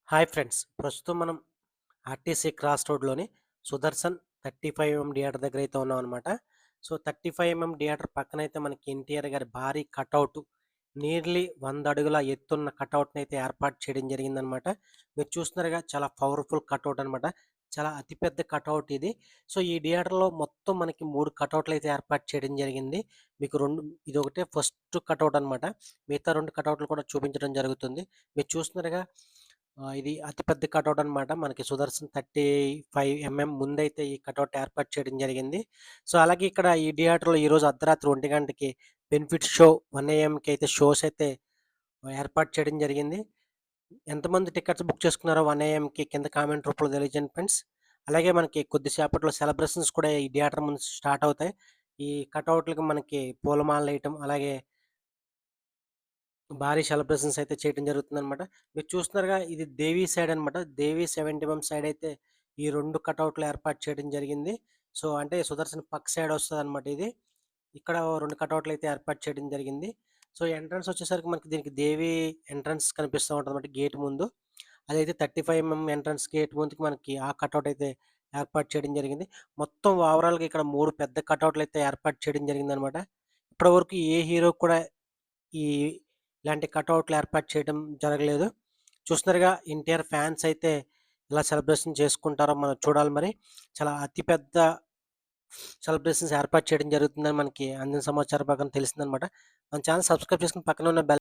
Hi friends. ప్రస్తుతం మనం RTC cross రోడ్‌లోని సుదర్శన్ 35 థియేటర్ దగ్గరైతే ఉన్నామనమాట. సో, 35 థియేటర్ పక్కనైతే మనకి ఎన్టీఆర్ గారి భారీ కటౌట్ నియర్లీ 100 అడుగుల ఎత్తున్న కటౌట్‌నైతే ఏర్పాటు చేయడం జరిగిందనమాట. మీరు చూస్తున్నారుగా చాలా పవర్‌ఫుల్ కటౌట్ అనమాట. చాలా అతిపెద్ద కటౌట్ ఇది. సో, ఈ థియేటర్‌లో మొత్తం మనకి 3 కటౌట్‌లయితే ఏర్పాటు చేయడం జరిగింది. మీకు ఇదొకటే ఫస్ట్ కటౌట్ అనమాట. మిగతా 2 కటౌట్‌లు కూడా చూపించడం జరుగుతుంది. మీరు చూస్తున్నారుగా ఇది అతిపెద్ద కటౌట్ అనమాట. మనకి సుదర్శన్ 35 ముందైతే ఈ కటౌట్ ఏర్పాటు చేయడం జరిగింది. సో, అలాగే ఇక్కడ ఈ థియేటర్‌లో ఈరోజు అర్ధరాత్రి 1 గంటకి బెనిఫిట్ షో 1 ఏఎంకి షోస్ అయితే ఏర్పాటు చేయడం జరిగింది. ఎంతమంది టికెట్స్ బుక్ చేసుకున్నారో 1 కింద కామెంట్ రూపంలో తెలియజేయండి ఫ్రెండ్స్. అలాగే మనకి కొద్దిసేపట్లో సెలబ్రేషన్స్ కూడా ఈ థియేటర్ ముందు స్టార్ట్ అవుతాయి. ఈ కటౌట్‌లకి మనకి పూలమాలలేయటం అలాగే భారీ సెలబ్రేషన్స్ అయితే చేయడం జరుగుతుందనమాట. మీరు చూస్తున్నారుగా ఇది దేవి సైడ్ అనమాట. దేవి 70 సైడ్ అయితే ఈ 2 కటౌట్లు ఏర్పాటు చేయడం జరిగింది. సో, అంటే సుదర్శన్ పక్క సైడ్ వస్తదనమాట ఇది. ఇక్కడ 2 కటౌట్లు అయితే ఏర్పాటు చేయడం జరిగింది. సో, ఎంట్రన్స్ వచ్చేసరికి మనకి దీనికి దేవి ఎంట్రన్స్ కనిపిస్తా ఉంటదనమాట గేట్ ముందు. అదైతే 35 ఎంట్రన్స్ గేట్ ముందుకి మనకి ఆ కటౌట్ అయితే ఏర్పాటు చేయడం జరిగింది. మొత్తం ఓవరాల్‌గా ఇక్కడ 3 పెద్ద కటౌట్లు అయితే ఏర్పాటు చేయడం జరిగిందనమాట. ఇప్పటివరకు ఏ హీరో కూడా ఈ ఇలాంటి కటౌట్లు ఏర్పాటు చేయడం జరగలేదు. చూస్తున్నారుగా ఎన్టీఆర్ ఫ్యాన్స్ అయితే ఎలా సెలబ్రేషన్ చేసుకుంటారో మనం చూడాలి మరి. చాలా అతి పెద్ద సెలబ్రేషన్స్ ఏర్పాటు చేయడం జరుగుతుందని మనకి అందిన సమాచారం ప్రకారం తెలిసిందనమాట. మన ఛానెల్ సబ్స్క్రైబ్ చేసుకొని పక్కనే ఉన్న బెల్